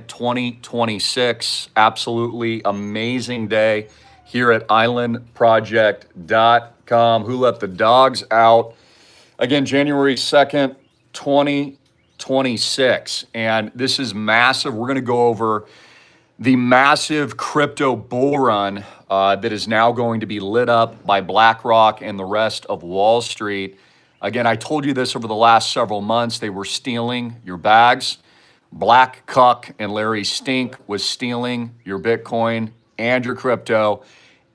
2026. Absolutely amazing day here at islandproject.com. Who let the dogs out? Again, January 2nd, 2026. And this is massive. We're going to go over the massive crypto bull run that is now going to be lit up by BlackRock and the rest of Wall Street. Again, I told you this over the last several months. They were stealing your bags. Black Cuck and Larry Stink was stealing your Bitcoin and your crypto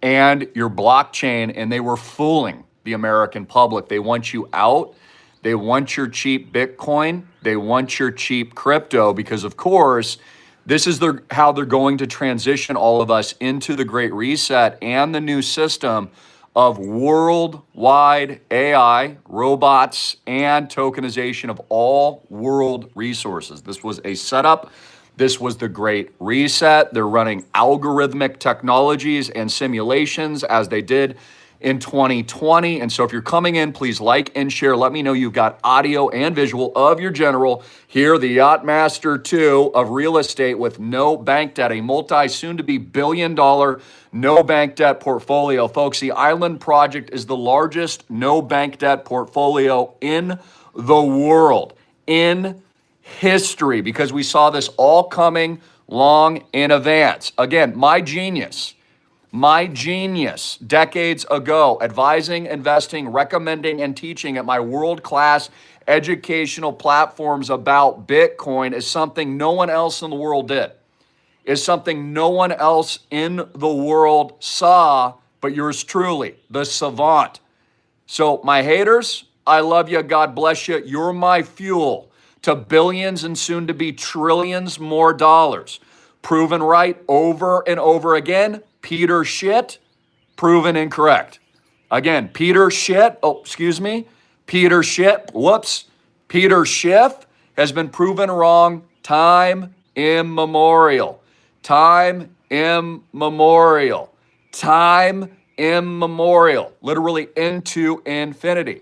and your blockchain, and they were fooling the American public. They want you out. They want your cheap Bitcoin. They want your cheap crypto because, of course, this is how they're going to transition all of us into the Great Reset and the new system of worldwide AI, robots, and tokenization of all world resources. This was a setup. This was the Great Reset. They're running algorithmic technologies and simulations as they did in 2020. And so if you're coming in, please like and share. Let me know you've got audio and visual of your general here, the Yacht Master 2 of real estate with no bank debt, a soon-to-be billion-dollar no bank debt portfolio. Folks, the Island Project is the largest no bank debt portfolio in the world, in history, because we saw this all coming long in advance. Again, my genius decades ago, advising, investing, recommending, and teaching at my world-class educational platforms about Bitcoin is something no one else in the world did, is something no one else in the world saw, but yours truly, the savant. So my haters, I love you. God bless you. You're my fuel to billions and soon to be trillions more dollars. Proven right over and over again. Peter Shit, proven incorrect. Again, Peter Shit, Peter Schiff has been proven wrong time immemorial. Time immemorial. Literally into infinity.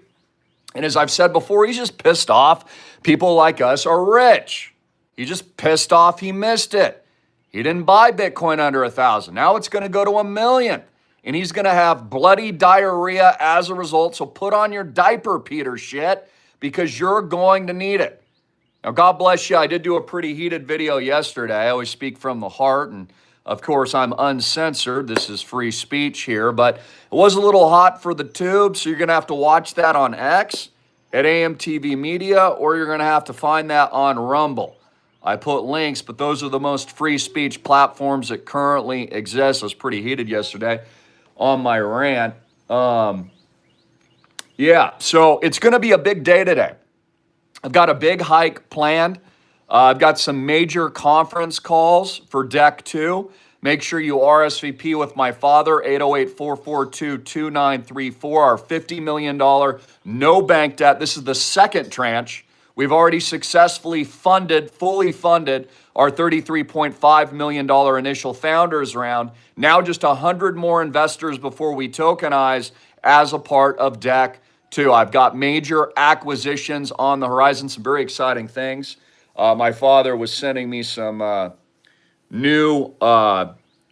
And as I've said before, he's just pissed off people like us are rich. He's just pissed off he missed it. He didn't buy Bitcoin under 1,000. Now it's going to go to 1 million. And he's going to have bloody diarrhea as a result. So put on your diaper, Peter Shit, because you're going to need it. Now, God bless you. I did do a pretty heated video yesterday. I always speak from the heart. And of course, I'm uncensored. This is free speech here. But it was a little hot for the tube. So you're going to have to watch that on X at AMTV Media, or you're going to have to find that on Rumble. I put links, but those are the most free speech platforms that currently exist. I was pretty heated yesterday on my rant. So it's going to be a big day today. I've got a big hike planned. I've got some major conference calls for Deck 2. Make sure you RSVP with my father, 808-442-2934, our $50 million no bank debt. This is the second tranche. We've already successfully fully funded our $33.5 million initial founders round. Now just 100 more investors before we tokenize as a part of Deck 2. I've got major acquisitions on the horizon, some very exciting things. My father was sending me some new,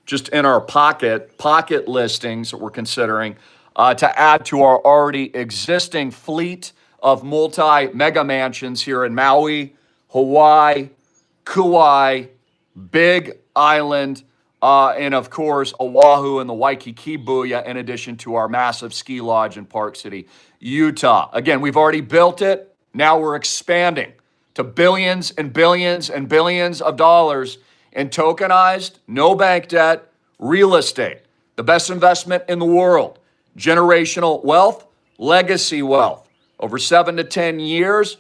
just in our pocket listings that we're considering to add to our already existing fleet of multi-mega mansions here in Maui, Hawaii, Kauai, Big Island, and of course, Oahu and the Waikiki Booyah, in addition to our massive ski lodge in Park City, Utah. Again, we've already built it. Now we're expanding to billions and billions and billions of dollars in tokenized, no bank debt, real estate. The best investment in the world. Generational wealth, legacy wealth. Over 7 to 10 years,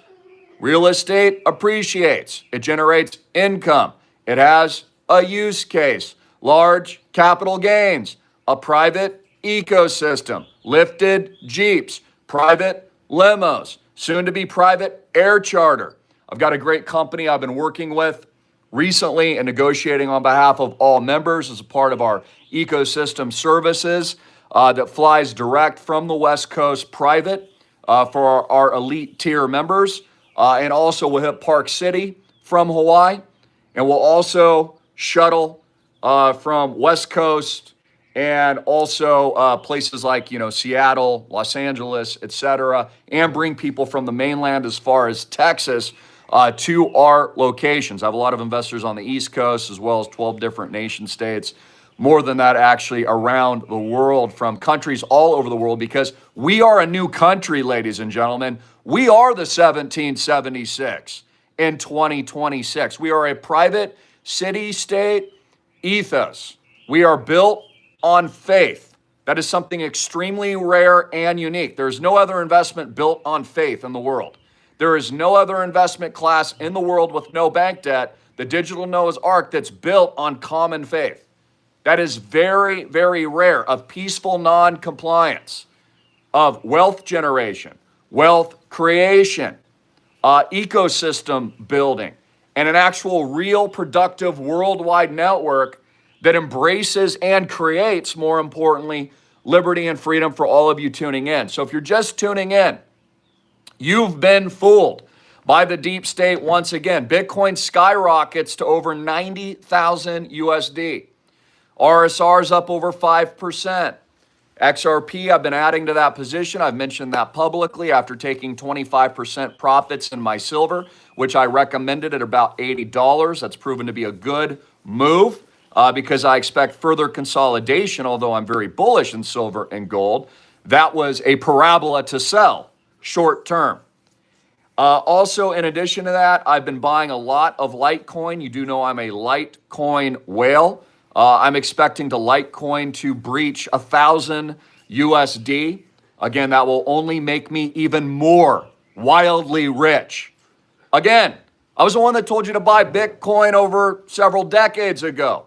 real estate appreciates. It generates income. It has a use case, large capital gains, a private ecosystem, lifted Jeeps, private limos, soon to be private air charter. I've got a great company I've been working with recently and negotiating on behalf of all members as a part of our ecosystem services that flies direct from the West Coast private for our elite tier members. And also we'll hit Park City from Hawaii. And we'll also shuttle from West Coast and also places like, Seattle, Los Angeles, et cetera, and bring people from the mainland as far as Texas to our locations. I have a lot of investors on the East Coast as well as 12 different nation states. More than that, actually, around the world, from countries all over the world, because we are a new country, ladies and gentlemen. We are the 1776 in 2026. We are a private city-state ethos. We are built on faith. That is something extremely rare and unique. There's no other investment built on faith in the world. There is no other investment class in the world with no bank debt, the digital Noah's Ark, that's built on common faith. That is very, very rare, of peaceful non-compliance, of wealth generation, wealth creation, ecosystem building, and an actual real productive worldwide network that embraces and creates, more importantly, liberty and freedom for all of you tuning in. So if you're just tuning in, you've been fooled by the deep state once again. Bitcoin skyrockets to over 90,000 USD. RSR's up over 5%. XRP, I've been adding to that position. I've mentioned that publicly after taking 25% profits in my silver, which I recommended at about $80. That's proven to be a good move because I expect further consolidation, although I'm very bullish in silver and gold. That was a parabola to sell short term. Also, in addition to that, I've been buying a lot of Litecoin. You do know I'm a Litecoin whale. I'm expecting the Litecoin to breach 1,000 USD. Again, that will only make me even more wildly rich. Again, I was the one that told you to buy Bitcoin over several decades ago.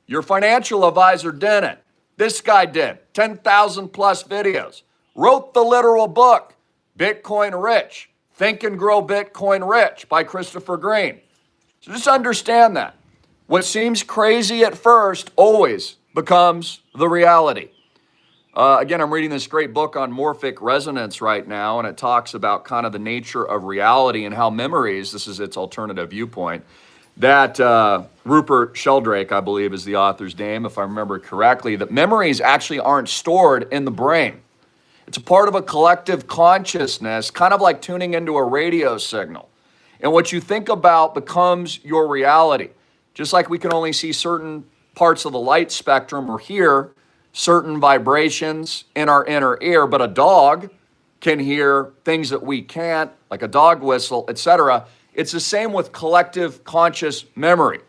Your financial advisor didn't. This guy did. 10,000 plus videos. Wrote the literal book, Bitcoin Rich. Think and Grow Bitcoin Rich by Christopher Greene. So just understand that. What seems crazy at first always becomes the reality. Again, I'm reading this great book on morphic resonance right now, and it talks about kind of the nature of reality and how memories, this is its alternative viewpoint, that Rupert Sheldrake, I believe is the author's name, if I remember correctly, that memories actually aren't stored in the brain. It's a part of a collective consciousness, kind of like tuning into a radio signal. And what you think about becomes your reality. Just like we can only see certain parts of the light spectrum or hear certain vibrations in our inner ear, but a dog can hear things that we can't, like a dog whistle, etc. It's the same with collective conscious memory.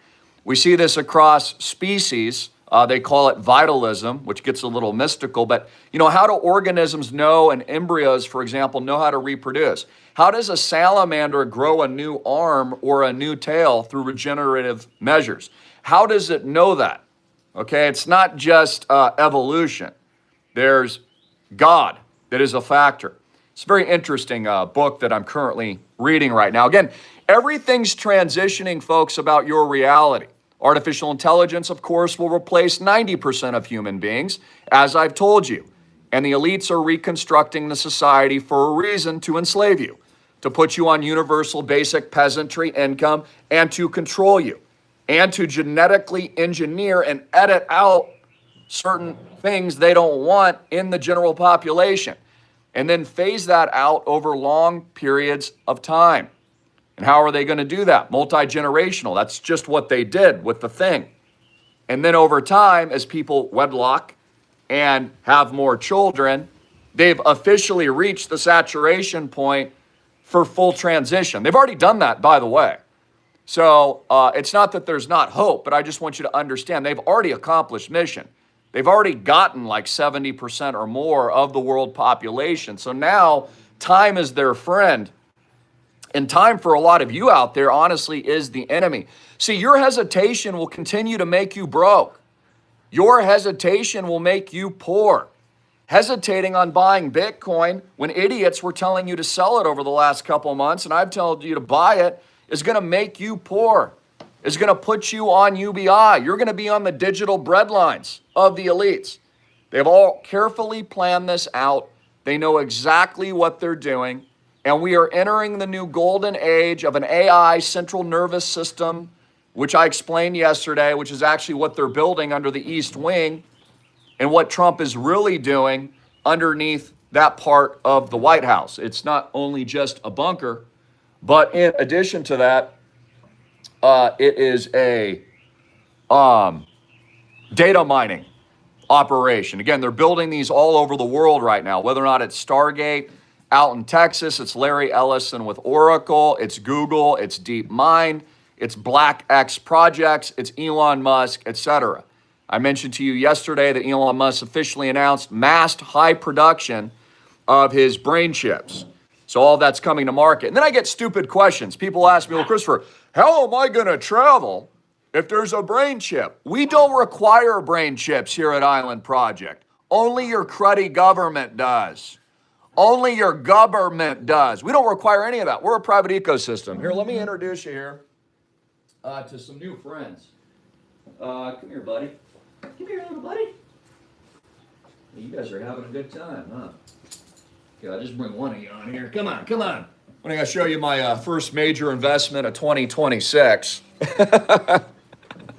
We see this across species. They call it vitalism, which gets a little mystical, but how do organisms know, and embryos, for example, know how to reproduce? How does a salamander grow a new arm or a new tail through regenerative measures? How does it know that? Okay, it's not just evolution. There's God that is a factor. It's a very interesting book that I'm currently reading right now. Again, everything's transitioning, folks, about your reality. Artificial intelligence, of course, will replace 90% of human beings, as I've told you. And the elites are reconstructing the society for a reason, to enslave you, to put you on universal basic peasantry income, and to control you, and to genetically engineer and edit out certain things they don't want in the general population, and then phase that out over long periods of time. And how are they going to do that? Multi-generational. That's just what they did with the thing. And then over time, as people wedlock and have more children, they've officially reached the saturation point for full transition. They've already done that, by the way. So it's not that there's not hope, but I just want you to understand they've already accomplished mission. They've already gotten like 70% or more of the world population. So now time is their friend. And time for a lot of you out there, honestly, is the enemy. See, your hesitation will continue to make you broke. Your hesitation will make you poor. Hesitating on buying Bitcoin when idiots were telling you to sell it over the last couple of months, and I've told you to buy it, is going to make you poor. Is going to put you on UBI. You're going to be on the digital breadlines of the elites. They've all carefully planned this out. They know exactly what they're doing. And we are entering the new golden age of an AI central nervous system which I explained yesterday, which is actually what they're building under the East Wing and what Trump is really doing underneath that part of the White House. It's not only just a bunker, but in addition to that, it is a data mining operation. Again, they're building these all over the world right now, whether or not it's Stargate out in Texas, it's Larry Ellison with Oracle, it's Google, it's DeepMind, it's Black X Projects, it's Elon Musk, etc. I mentioned to you yesterday that Elon Musk officially announced massed high production of his brain chips. So all that's coming to market. And then I get stupid questions. People ask me, well, Christopher, how am I going to travel if there's a brain chip? We don't require brain chips here at Island Project. Only your cruddy government does. Only your government does. We don't require any of that. We're a private ecosystem. Here, let me introduce you here to some new friends. Come here, buddy. Come here, little buddy. You guys are having a good time, huh? Okay, I'll just bring one of you on here. Come on, come on. I'm going to show you my first major investment of 2026. Hey,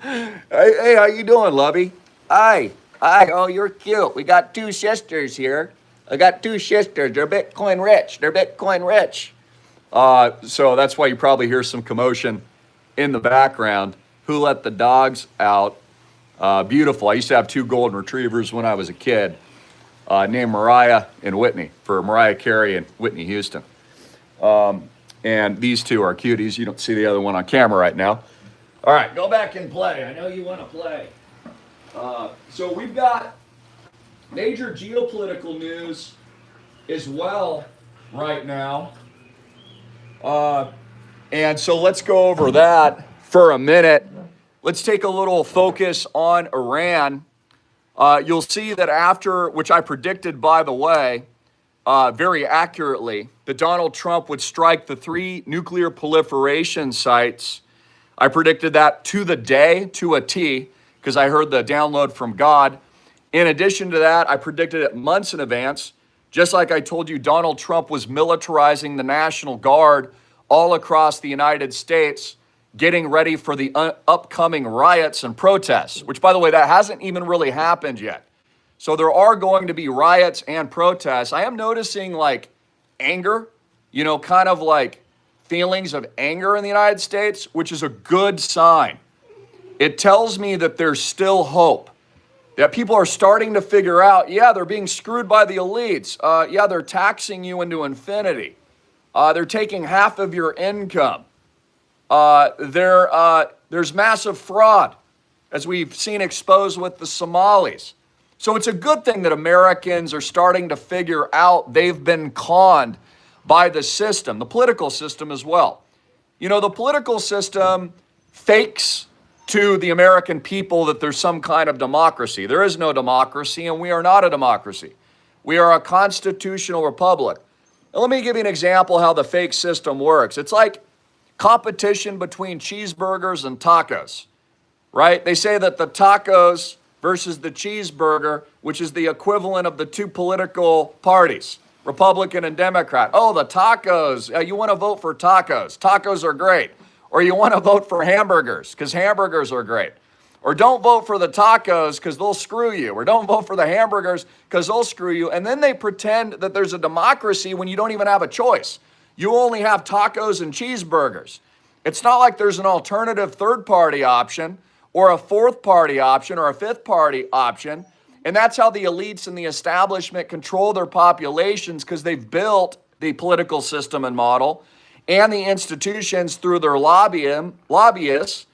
how you doing, Lovey? Hi. Oh, you're cute. We got two sisters here. I got two sisters. They're Bitcoin rich. So that's why you probably hear some commotion in the background. Who let the dogs out? Beautiful. I used to have two golden retrievers when I was a kid, named Mariah and Whitney, for Mariah Carey and Whitney Houston. And these two are cuties. You don't see the other one on camera right now. All right, go back and play. I know you want to play. So we've got major geopolitical news as well right now. And so let's go over that for a minute. Let's take a little focus on Iran. You'll see that after, which I predicted, by the way, very accurately, that Donald Trump would strike the 3 nuclear proliferation sites. I predicted that to the day, to a T, because I heard the download from God. In addition to that, I predicted it months in advance. Just like I told you, Donald Trump was militarizing the National Guard all across the United States, getting ready for the upcoming riots and protests, which, by the way, that hasn't even really happened yet. So there are going to be riots and protests. I am noticing like anger, kind of like feelings of anger in the United States, which is a good sign. It tells me that there's still hope, that people are starting to figure out, they're being screwed by the elites. They're taxing you into infinity. They're taking half of your income. There's massive fraud, as we've seen exposed with the Somalis. So it's a good thing that Americans are starting to figure out they've been conned by the system, the political system as well. The political system fakes to the American people that there's some kind of democracy. There is no democracy, and we are not a democracy. We are a constitutional republic. And let me give you an example how the fake system works. It's like competition between cheeseburgers and tacos, right? They say that the tacos versus the cheeseburger, which is the equivalent of the two political parties, Republican and Democrat. Oh, the tacos, you want to vote for tacos. Tacos are great. Or you want to vote for hamburgers because hamburgers are great. Or don't vote for the tacos because they'll screw you. Or don't vote for the hamburgers because they'll screw you. And then they pretend that there's a democracy when you don't even have a choice. You only have tacos and cheeseburgers. It's not like there's an alternative third-party option or a fourth-party option or a fifth-party option. And that's how the elites and the establishment control their populations, because they've built the political system and model and the institutions through their lobbyists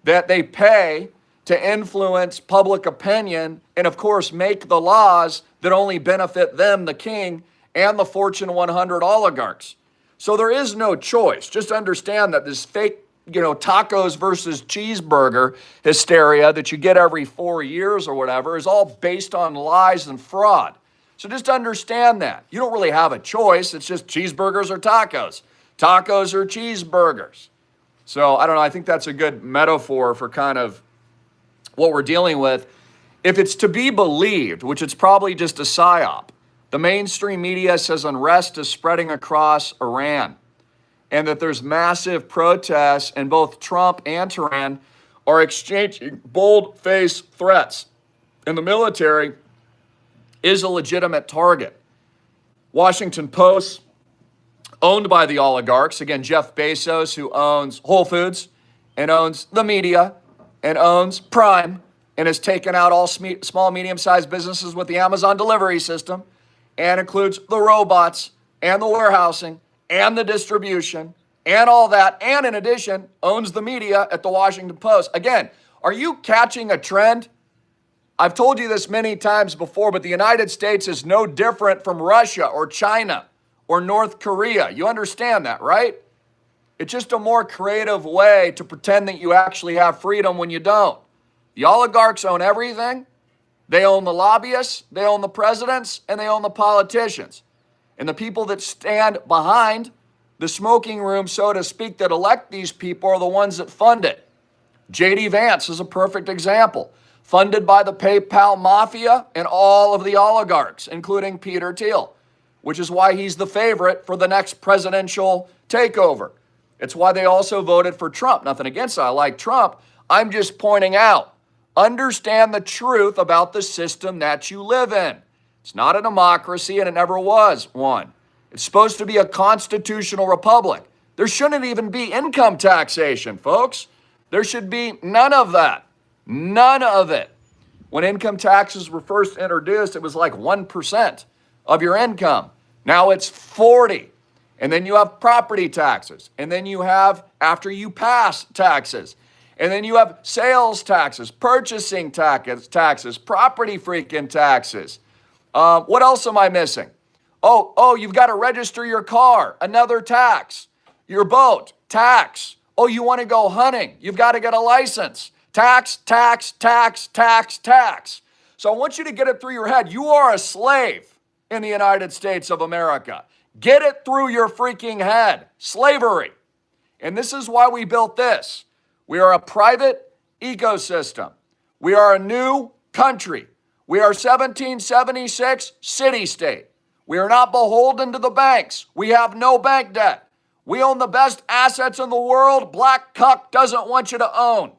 that they pay to influence public opinion and, of course, make the laws that only benefit them, the king, and the Fortune 100 oligarchs. So there is no choice. Just understand that this fake, tacos versus cheeseburger hysteria that you get every 4 years or whatever is all based on lies and fraud. So just understand that. You don't really have a choice. It's just cheeseburgers or tacos. Tacos or cheeseburgers. So I don't know. I think that's a good metaphor for kind of what we're dealing with. If it's to be believed, which it's probably just a psyop, the mainstream media says unrest is spreading across Iran. and that there's massive protests, and both Trump and Tehran are exchanging bold-faced threats. And the military is a legitimate target. Washington Post, owned by the oligarchs, again, Jeff Bezos, who owns Whole Foods and owns the media and owns Prime and has taken out all small, medium-sized businesses with the Amazon delivery system, and includes the robots and the warehousing and the distribution and all that, and in addition, owns the media at the Washington Post. Again, are you catching a trend? I've told you this many times before, but the United States is no different from Russia or China or North Korea. You understand that, right? It's just a more creative way to pretend that you actually have freedom when you don't. The oligarchs own everything. They own the lobbyists, they own the presidents, and they own the politicians. And the people that stand behind the smoking room, so to speak, that elect these people are the ones that fund it. J.D. Vance is a perfect example. Funded by the PayPal mafia and all of the oligarchs, including Peter Thiel, which is why he's the favorite for the next presidential takeover. It's why they also voted for Trump. Nothing against it. I like Trump. I'm just pointing out, understand the truth about the system that you live in. It's not a democracy, and it never was one. It's supposed to be a constitutional republic. There shouldn't even be income taxation, folks. There should be none of that. None of it. When income taxes were first introduced, it was like 1% of your income. Now it's 40. And then you have property taxes. And then you have, after you pass, taxes. And then you have sales taxes, purchasing taxes, property freaking taxes. What else am I missing? Oh, you've got to register your car, another tax. Your boat, tax. Oh, you want to go hunting, you've got to get a license. Tax, tax, tax, tax, tax. So I want you to get it through your head. You are a slave in the United States of America. Get it through your freaking head. Slavery. And this is why we built this. We are a private ecosystem. We are a new country. We are 1776 city-state. We are not beholden to the banks. We have no bank debt. We own the best assets in the world Black Cuck doesn't want you to own.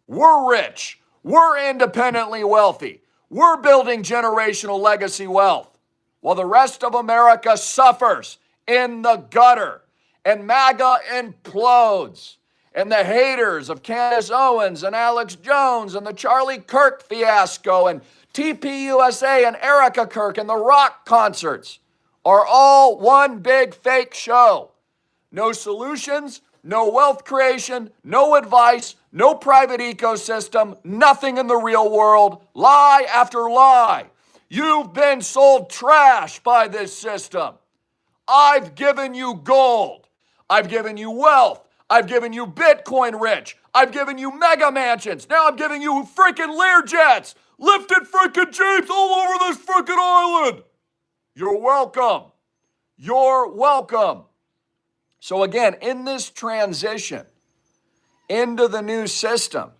We're rich. We're independently wealthy. We're building generational legacy wealth, while the rest of America suffers in the gutter, and MAGA implodes, and the haters of Candace Owens and Alex Jones and the Charlie Kirk fiasco and TPUSA and Erica Kirk and the rock concerts are all one big fake show. No solutions, no wealth creation, no advice, no private ecosystem, nothing in the real world, lie after lie. You've been sold trash by this system. I've given you gold. I've given you wealth. I've given you Bitcoin rich. I've given you mega mansions. Now I'm giving you freaking Learjets, lifted freaking Jeeps all over this freaking island. You're welcome. You're welcome. So again, in this transition into the new system,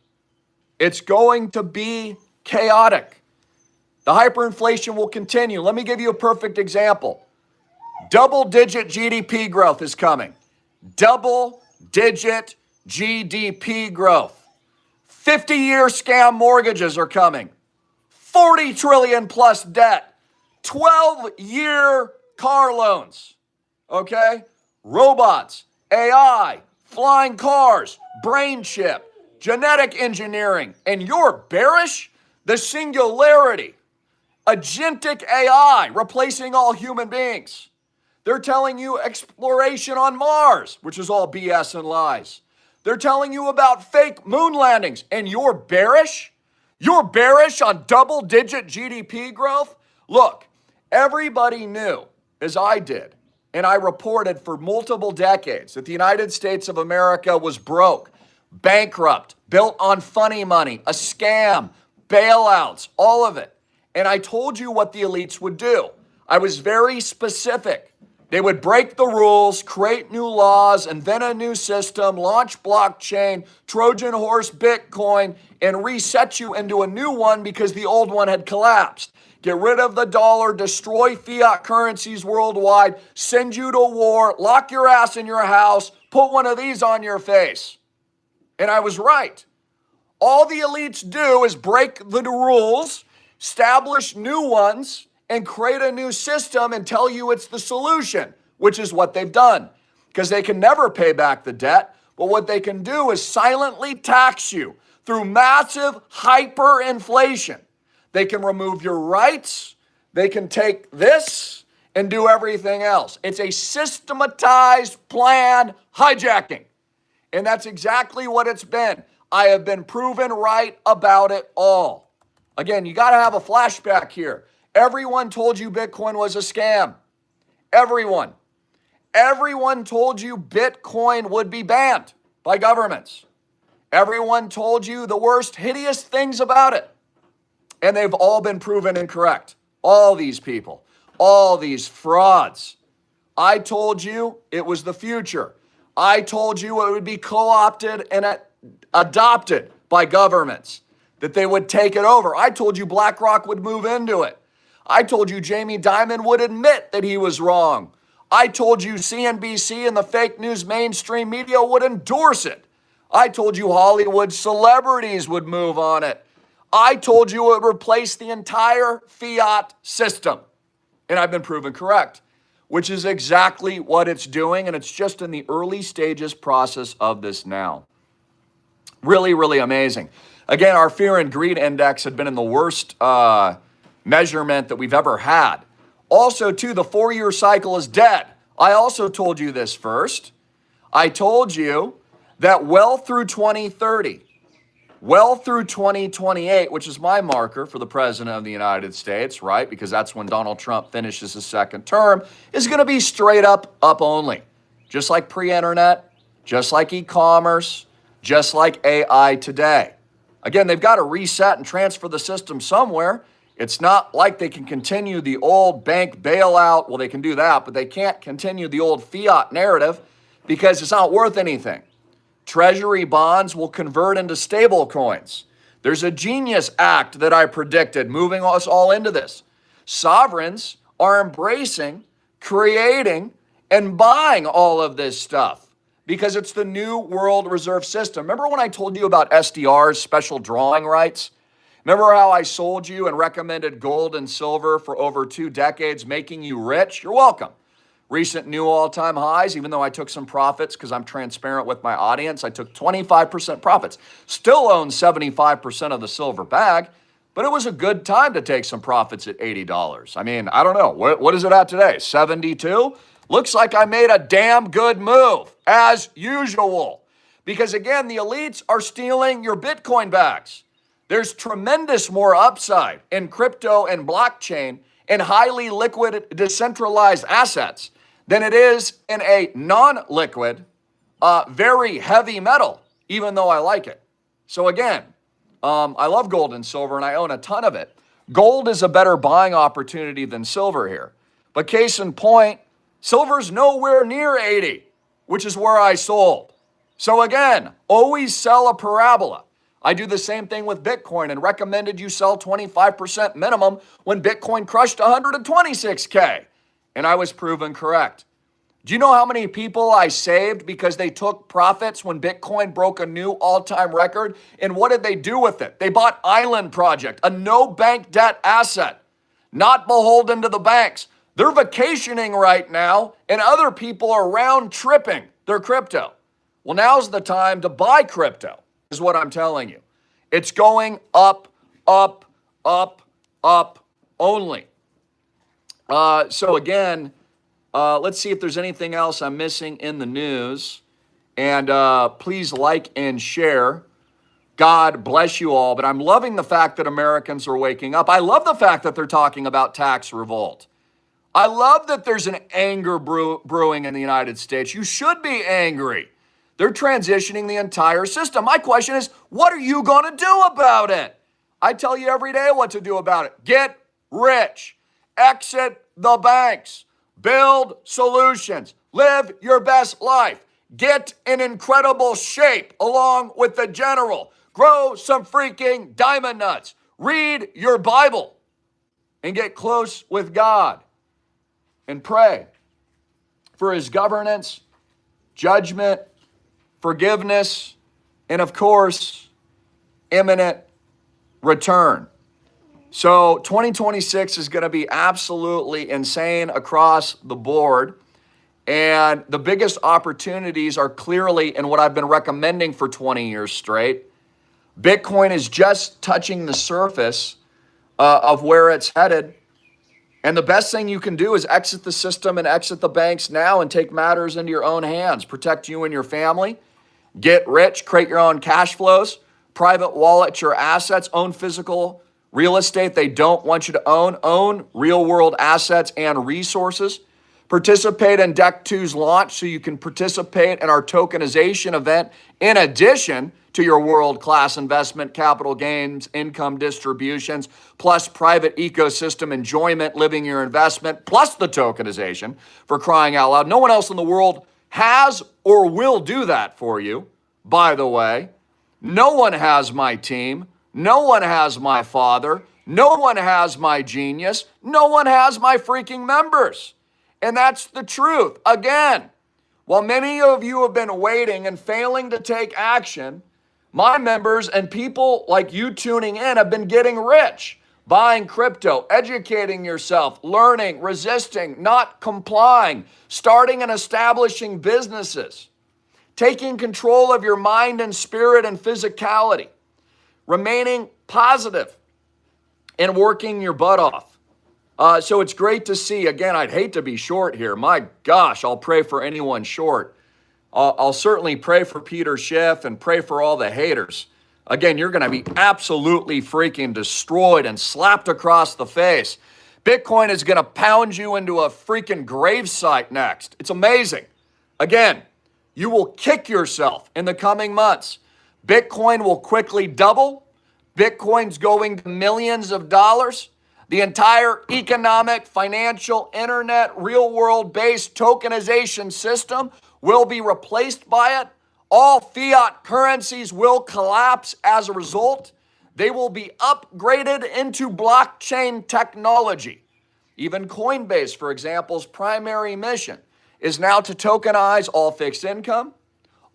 it's going to be chaotic. The hyperinflation will continue. Let me give you a perfect example. Double-digit GDP growth is coming. Double-digit GDP growth. 50-year scam mortgages are coming. 40 trillion plus debt. 12-year car loans. Okay? Robots, AI, flying cars, brain chip, genetic engineering, and you're bearish? The singularity, agentic AI replacing all human beings. They're telling you exploration on Mars, which is all BS and lies. They're telling you about fake moon landings, and you're bearish? You're bearish on double-digit GDP growth? Look, everybody knew, as I did, and I reported for multiple decades, that the United States of America was broke, bankrupt, built on funny money, a scam, bailouts, all of it. And I told you what the elites would do. I was very specific. They would break the rules, create new laws, invent a new system, launch blockchain, Trojan horse Bitcoin, and reset you into a new one because the old one had collapsed. Get rid of the dollar, destroy fiat currencies worldwide, send you to war, lock your ass in your house, put one of these on your face. And I was right. All the elites do is break the rules, establish new ones, and create a new system and tell you it's the solution, which is what they've done. Because they can never pay back the debt, but what they can do is silently tax you through massive hyperinflation. They can remove your rights, they can take this and do everything else. It's a systematized, planned hijacking. And that's exactly what it's been. I have been proven right about it all. Again, you got to have a flashback here. Everyone told you Bitcoin was a scam. Everyone. Everyone told you Bitcoin would be banned by governments. Everyone told you the worst, hideous things about it. And they've all been proven incorrect. All these people, all these frauds. I told you it was the future. I told you it would be co-opted and adopted by governments, that they would take it over. I told you BlackRock would move into it. I told you Jamie Dimon would admit that he was wrong. I told you CNBC and the fake news mainstream media would endorse it. I told you Hollywood celebrities would move on it. I told you it would replace the entire fiat system. And I've been proven correct, which is exactly what it's doing. And it's just in the early stages process of this now. Really, really amazing. Again, our fear and greed index had been in the worst measurement that we've ever had. Also, too, the 4-year cycle is dead. I also told you this first. I told you that well through 2030, well through 2028, which is my marker for the president of the United States, right? Because that's when Donald Trump finishes his second term, is going to be straight up only. Just like pre-internet, just like e-commerce, just like AI today. Again, they've got to reset and transfer the system somewhere. It's not like they can continue the old bank bailout. Well, they can do that, but they can't continue the old fiat narrative because it's not worth anything. Treasury bonds will convert into stable coins. There's a genius act that I predicted moving us all into this. Sovereigns are embracing, creating, and buying all of this stuff because it's the new world reserve system. Remember when I told you about SDRs, special drawing rights? Remember how I sold you and recommended gold and silver for over 2 decades, making you rich? You're welcome. Recent new all-time highs, even though I took some profits because I'm transparent with my audience, I took 25% profits. Still own 75% of the silver bag, but it was a good time to take some profits at $80. I mean, I don't know. What is it at today? 72? Looks like I made a damn good move, as usual. Because again, the elites are stealing your Bitcoin bags. There's tremendous more upside in crypto and blockchain and highly liquid decentralized assets than it is in a non-liquid, very heavy metal, even though I like it. So again, I love gold and silver and I own a ton of it. Gold is a better buying opportunity than silver here. But case in point, silver's nowhere near 80, which is where I sold. So again, always sell a parabola. I do the same thing with Bitcoin and recommended you sell 25% minimum when Bitcoin crushed 126K. And I was proven correct. Do you know how many people I saved because they took profits when Bitcoin broke a new all-time record? And what did they do with it? They bought Island Project, a no bank debt asset, not beholden to the banks. They're vacationing right now and other people are round tripping their crypto. Well, now's the time to buy crypto. Is what I'm telling you. It's going up, up, up, up only. So again, let's see if there's anything else I'm missing in the news. And please like and share. God bless you all. But I'm loving the fact that Americans are waking up. I love the fact that they're talking about tax revolt. I love that there's an anger brewing in the United States. You should be angry. They're transitioning the entire system. My question is, what are you going to do about it? I tell you every day what to do about it. Get rich. Exit the banks. build solutions, live your best life, get in incredible shape along with the general, grow some freaking diamond nuts, read your Bible, and get close with God and pray for his governance, judgment, forgiveness, and of course, imminent return. So 2026 is going to be absolutely insane across the board. And the biggest opportunities are clearly in what I've been recommending for 20 years straight. Bitcoin is just touching the surface of where it's headed. And the best thing you can do is exit the system and exit the banks now and take matters into your own hands. Protect you and your family. Get rich, create your own cash flows, private wallet your assets, own physical real estate they don't want you to own real world assets and resources. Participate in Deck 2's launch so you can participate in our tokenization event in addition to your world-class investment, capital gains, income distributions, plus private ecosystem enjoyment, living your investment, plus the tokenization, for crying out loud. No one else in the world has or will do that for you, by the way. No one has my team. No one has my father. No one has my genius. No one has my freaking members. And that's the truth. Again, while many of you have been waiting and failing to take action, my members and people like you tuning in have been getting rich, buying crypto, educating yourself, learning, resisting, not complying, starting and establishing businesses, taking control of your mind and spirit and physicality, remaining positive, and working your butt off. So it's great to see. Again, I'd hate to be short here. My gosh, I'll pray for anyone short. I'll certainly pray for Peter Schiff and pray for all the haters. Again, you're going to be absolutely freaking destroyed and slapped across the face. Bitcoin is going to pound you into a freaking gravesite next. It's amazing. Again, you will kick yourself in the coming months. Bitcoin will quickly double. Bitcoin's going to millions of dollars. The entire economic, financial, internet, real-world-based tokenization system will be replaced by it. All fiat currencies will collapse as a result. They will be upgraded into blockchain technology. Even Coinbase, for example's primary mission is now to tokenize all fixed income,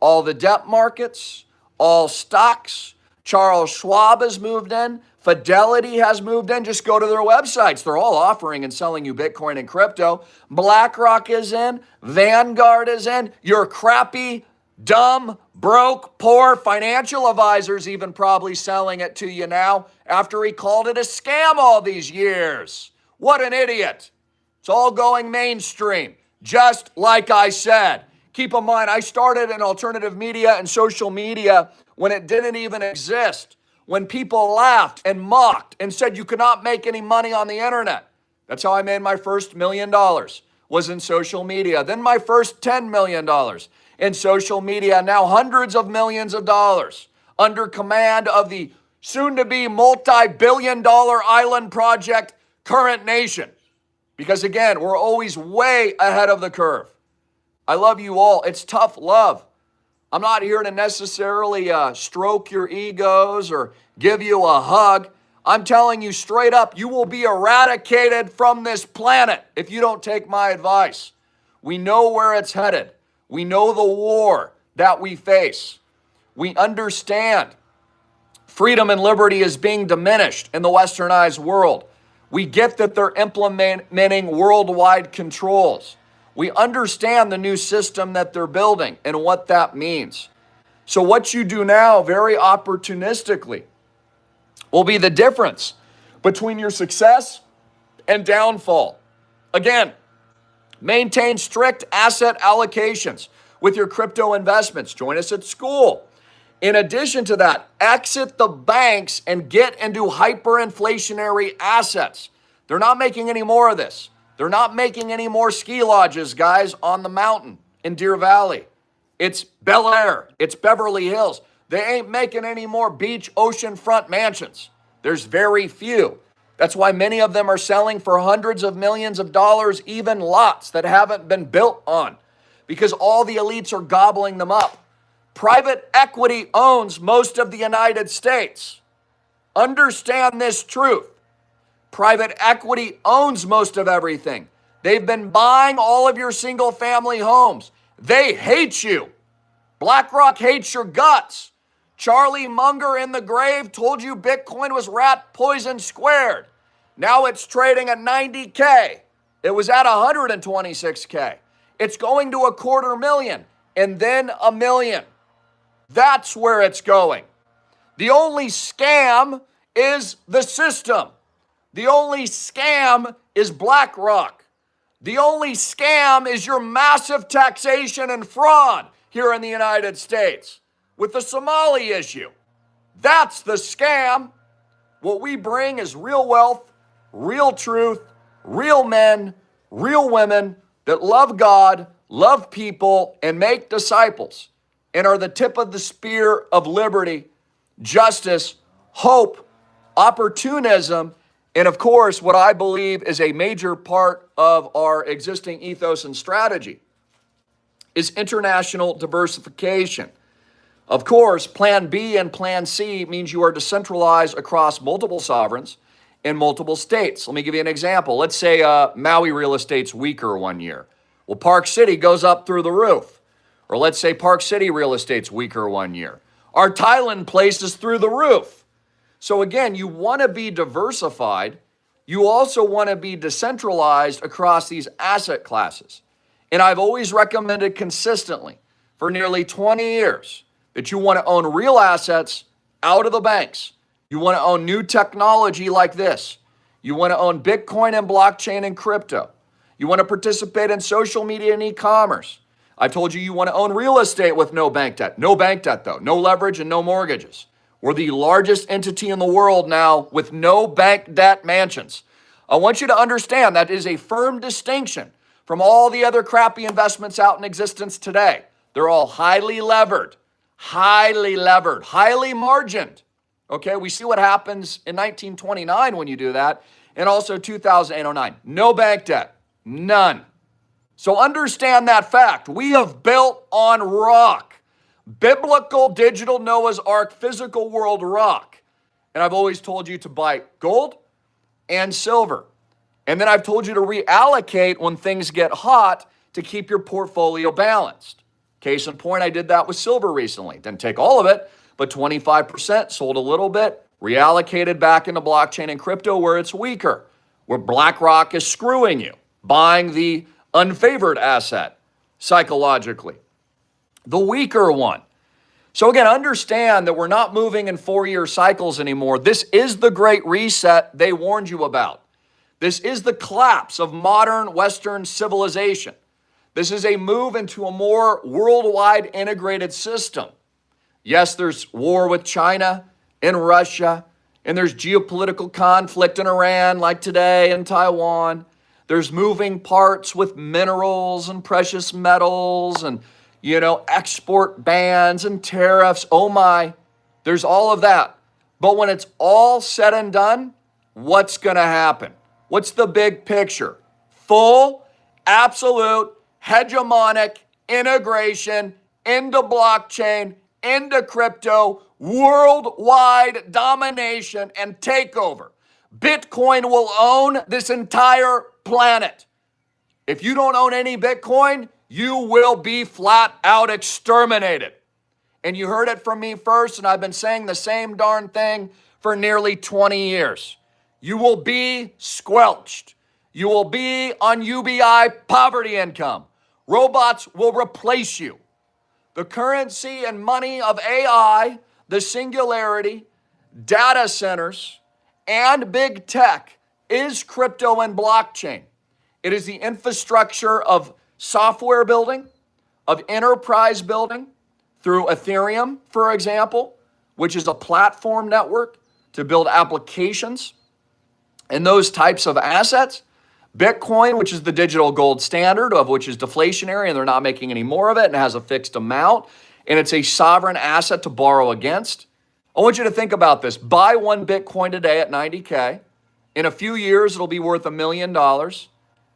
all the debt markets, all stocks. Charles Schwab has moved in. Fidelity has moved in. Just go to their websites. They're all offering and selling you Bitcoin and crypto. BlackRock is in. Vanguard is in. Your crappy, dumb, broke, poor financial advisors even probably selling it to you now after he called it a scam all these years. What an idiot. It's all going mainstream, just like I said. Keep in mind, I started in alternative media and social media when it didn't even exist, when people laughed and mocked and said you could not make any money on the internet. That's how I made my first $1 million, was in social media. Then my first $10 million in social media, now hundreds of millions of dollars under command of the soon-to-be multi-billion-dollar island project, Current Nation. Because again, we're always way ahead of the curve. I love you all. It's tough love. I'm not here to necessarily stroke your egos or give you a hug. I'm telling you straight up, you will be eradicated from this planet if you don't take my advice. We know where it's headed. We know the war that we face. We understand freedom and liberty is being diminished in the westernized world. We get that they're implementing worldwide controls. We understand the new system that they're building and what that means. So what you do now, very opportunistically, will be the difference between your success and downfall. Again, maintain strict asset allocations with your crypto investments. Join us at school. In addition to that, exit the banks and get into hyperinflationary assets. They're not making any more of this. They're not making any more ski lodges, guys, on the mountain in Deer Valley. It's Bel Air. It's Beverly Hills. They ain't making any more beach oceanfront mansions. There's very few. That's why many of them are selling for hundreds of millions of dollars, even lots that haven't been built on, because all the elites are gobbling them up. Private equity owns most of the United States. Understand this truth. Private equity owns most of everything. They've been buying all of your single family homes. They hate you. BlackRock hates your guts. Charlie Munger in the grave told you Bitcoin was rat poison squared. Now it's trading at 90K. It was at 126K. It's going to 250,000 and then 1 million. That's where it's going. The only scam is the system. The only scam is BlackRock. The only scam is your massive taxation and fraud here in the United States with the Somali issue. That's the scam. What we bring is real wealth, real truth, real men, real women that love God, love people, and make disciples, and are the tip of the spear of liberty, justice, hope, opportunism, and of course, what I believe is a major part of our existing ethos and strategy is international diversification. Of course, Plan B and Plan C means you are decentralized across multiple sovereigns in multiple states. Let me give you an example. Let's say Maui real estate's weaker one year. Well, Park City goes up through the roof. Or let's say Park City real estate's weaker one year. Our Thailand place is through the roof. So again, you want to be diversified. You also want to be decentralized across these asset classes. And I've always recommended consistently for nearly 20 years that you want to own real assets out of the banks. You want to own new technology like this. You want to own Bitcoin and blockchain and crypto. You want to participate in social media and e-commerce. I've told you want to own real estate with no bank debt. No bank debt though, no leverage and no mortgages. We're the largest entity in the world now with no bank debt mansions. I want you to understand that is a firm distinction from all the other crappy investments out in existence today. They're all highly levered, highly margined. Okay, we see what happens in 1929 when you do that, and also 2009. No bank debt, none. So understand that fact. We have built on rock. Biblical, digital Noah's Ark, physical world rock. And I've always told you to buy gold and silver. And then I've told you to reallocate when things get hot to keep your portfolio balanced. Case in point, I did that with silver recently. Didn't take all of it, but 25%, sold a little bit, reallocated back into blockchain and crypto where it's weaker, where BlackRock is screwing you, buying the unfavored asset psychologically. The weaker one. So again, understand that we're not moving in 4-year cycles anymore. This is the great reset they warned you about. This is the collapse of modern Western civilization. This is a move into a more worldwide integrated system. Yes, there's war with China and Russia, and there's geopolitical conflict in Iran like today in Taiwan. There's moving parts with minerals and precious metals and export bans and tariffs. Oh my, there's all of that. But when it's all said and done, what's going to happen? What's the big picture? Full, absolute, hegemonic integration into blockchain, into crypto, worldwide domination and takeover. Bitcoin will own this entire planet. If you don't own any Bitcoin, you will be flat out exterminated. And you heard it from me first, and I've been saying the same darn thing for nearly 20 years. You will be squelched. You will be on UBI poverty income. Robots will replace you. The currency and money of AI, the singularity, data centers, and big tech is crypto and blockchain. It is the infrastructure of software building, of enterprise building through Ethereum, for example, which is a platform network to build applications and those types of assets. Bitcoin, which is the digital gold standard, of which is deflationary and they're not making any more of it and has a fixed amount, and it's a sovereign asset to borrow against. I want you to think about this. Buy one Bitcoin today at 90K In a few years, it'll be worth $1 million.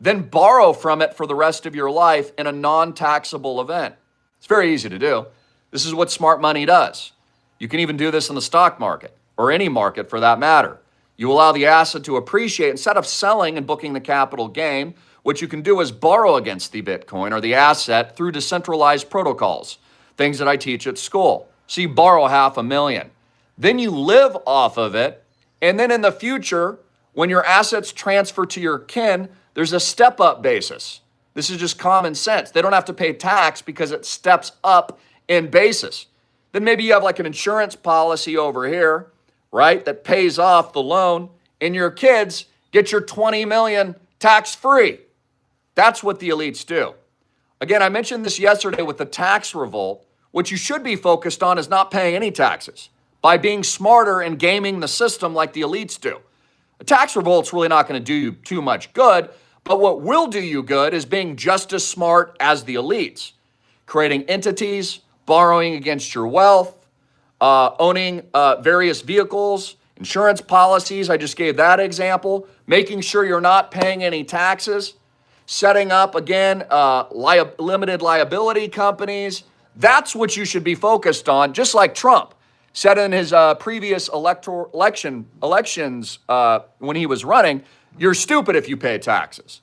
Then borrow from it for the rest of your life in a non-taxable event. It's very easy to do. This is what smart money does. You can even do this in the stock market or any market for that matter. You allow the asset to appreciate instead of selling and booking the capital gain. What you can do is borrow against the Bitcoin or the asset through decentralized protocols, things that I teach at school. So you borrow $500,000. Then you live off of it. And then in the future, when your assets transfer to your kin, there's a step-up basis. This is just common sense. They don't have to pay tax because it steps up in basis. Then maybe you have like an insurance policy over here, right, that pays off the loan, and your kids get your $20 million tax-free. That's what the elites do. Again, I mentioned this yesterday with the tax revolt. What you should be focused on is not paying any taxes by being smarter and gaming the system like the elites do. A tax revolt's really not going to do you too much good, but what will do you good is being just as smart as the elites, creating entities, borrowing against your wealth, owning various vehicles, insurance policies. I just gave that example. Making sure you're not paying any taxes, setting up, again, limited liability companies. That's what you should be focused on, just like Trump said in his previous elections when he was running, you're stupid if you pay taxes.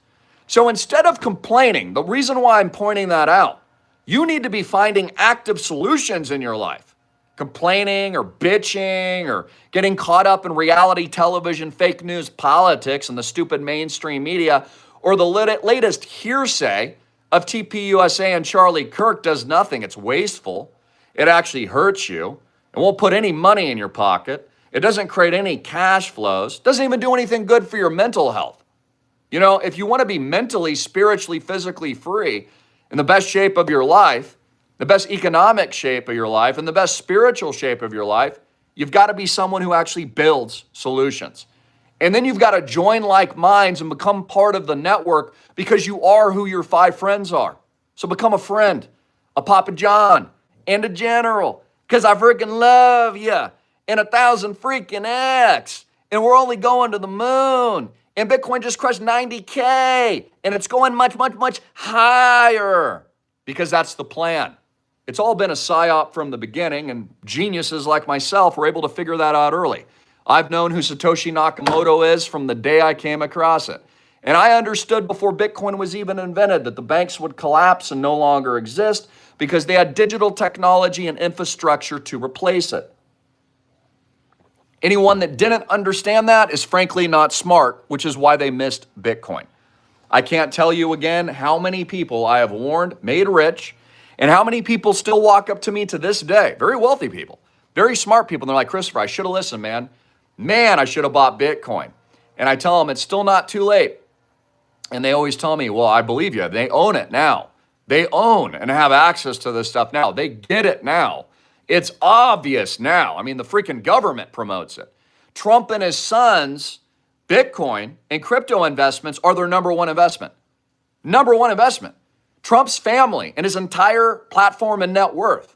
So instead of complaining, the reason why I'm pointing that out, you need to be finding active solutions in your life. Complaining or bitching or getting caught up in reality television, fake news, politics, and the stupid mainstream media, or the latest hearsay of TPUSA and Charlie Kirk does nothing. It's wasteful. It actually hurts you. It won't put any money in your pocket. It doesn't create any cash flows. Doesn't even do anything good for your mental health. You know, if you want to be mentally, spiritually, physically free in the best shape of your life, the best economic shape of your life, and the best spiritual shape of your life, you've got to be someone who actually builds solutions. And then you've got to join like minds and become part of the network because you are who your 5 friends are. So become a friend, a Papa John, and a general. Because I freaking love you, and 1,000 freaking X, and we're only going to the moon, and Bitcoin just crushed 90K, and it's going much, much, much higher, because that's the plan. It's all been a psyop from the beginning, and geniuses like myself were able to figure that out early. I've known who Satoshi Nakamoto is from the day I came across it. And I understood before Bitcoin was even invented that the banks would collapse and no longer exist because they had digital technology and infrastructure to replace it. Anyone that didn't understand that is frankly not smart, which is why they missed Bitcoin. I can't tell you again how many people I have warned, made rich, and how many people still walk up to me to this day, very wealthy people, very smart people, and they're like, Christopher, I should have listened, man. Man, I should have bought Bitcoin. And I tell them it's still not too late. And they always tell me, well, I believe you. They own it now. They own and have access to this stuff now. They get it now. It's obvious now. I mean, the freaking government promotes it. Trump and his sons, Bitcoin and crypto investments are their number one investment. Number one investment. Trump's family and his entire platform and net worth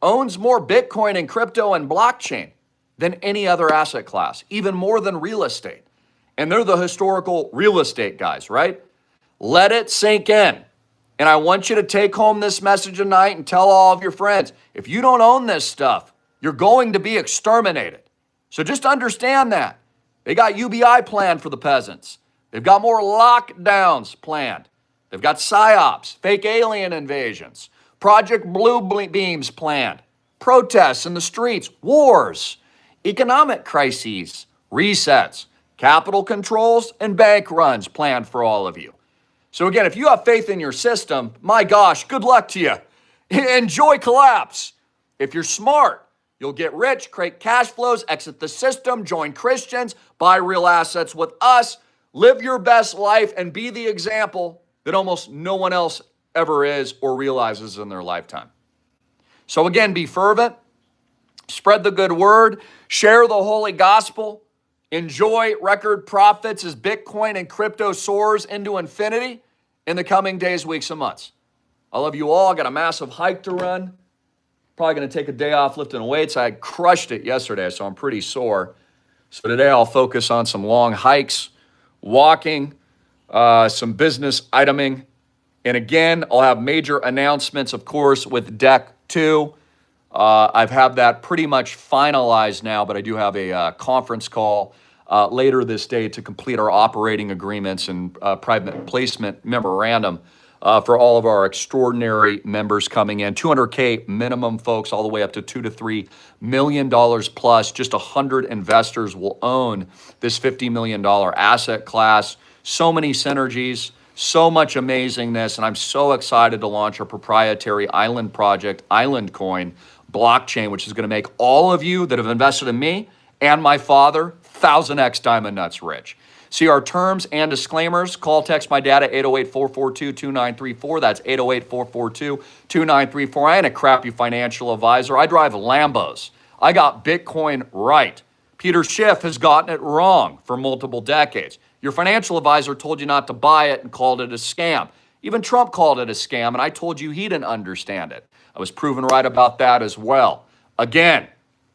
owns more Bitcoin and crypto and blockchain than any other asset class, even more than real estate. And they're the historical real estate guys, right? Let it sink in. And I want you to take home this message tonight and tell all of your friends, if you don't own this stuff, you're going to be exterminated. So just understand that. They got UBI planned for the peasants. They've got more lockdowns planned. They've got psyops, fake alien invasions, Project Blue Beams planned, protests in the streets, wars, economic crises, resets, capital controls, and bank runs planned for all of you. So again, if you have faith in your system, my gosh, good luck to you. Enjoy collapse. If you're smart, you'll get rich, create cash flows, exit the system, join Christians, buy real assets with us, live your best life, and be the example that almost no one else ever is or realizes in their lifetime. So again, be fervent, spread the good word, share the holy gospel, enjoy record profits as Bitcoin and crypto soars into infinity in the coming days, weeks, and months. I love you all. I got a massive hike to run. Probably going to take a day off lifting weights. I crushed it yesterday, so I'm pretty sore. So today I'll focus on some long hikes, walking, some business iteming. And again, I'll have major announcements, of course, with Deck 2. I've had that pretty much finalized now, but I do have a conference call later this day to complete our operating agreements and private placement memorandum for all of our extraordinary members coming in. 200K minimum, folks, all the way up to $2 to $3 million plus. Just 100 investors will own this $50 million asset class. So many synergies, so much amazingness, and I'm so excited to launch our proprietary island project, Island Coin blockchain, which is going to make all of you that have invested in me and my father 1000x Diamond Nuts rich. See our terms and disclaimers. Call, text my dad at 808-442-2934. That's 808-442-2934. I ain't a crappy financial advisor. I drive Lambos. I got Bitcoin right. Peter Schiff has gotten it wrong for multiple decades. Your financial advisor told you not to buy it and called it a scam. Even Trump called it a scam, and I told you he didn't understand it. I was proven right about that as well. Again,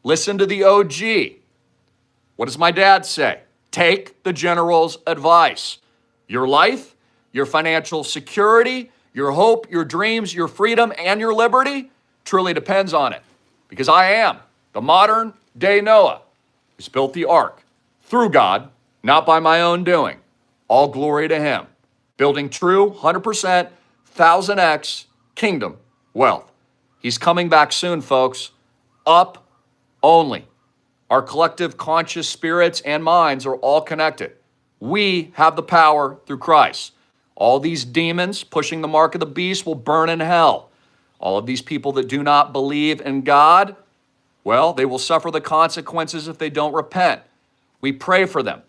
listen to the OG. What does my dad say? Take the general's advice. Your life, your financial security, your hope, your dreams, your freedom, and your liberty truly depends on it. Because I am the modern day Noah who's built the ark through God, not by my own doing. All glory to him. Building true 100% 1000x kingdom wealth. He's coming back soon, folks. Up only. Our collective conscious spirits and minds are all connected. We have the power through Christ. All these demons pushing the mark of the beast will burn in hell. All of these people that do not believe in God, well, they will suffer the consequences if they don't repent. We pray for them.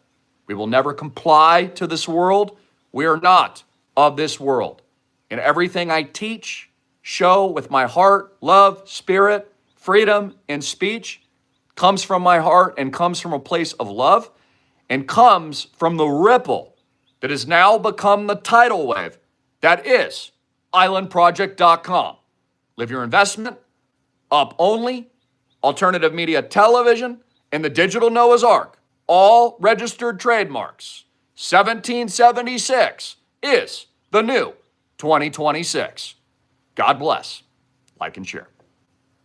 We will never comply to this world. We are not of this world. In everything I teach, show with my heart, love, spirit, freedom, and speech comes from my heart and comes from a place of love and comes from the ripple that has now become the tidal wave that is islandproject.com. Live your investment, up only, alternative media television, and the digital Noah's Ark, all registered trademarks. 1776 is the new 2026. God bless. Like and share.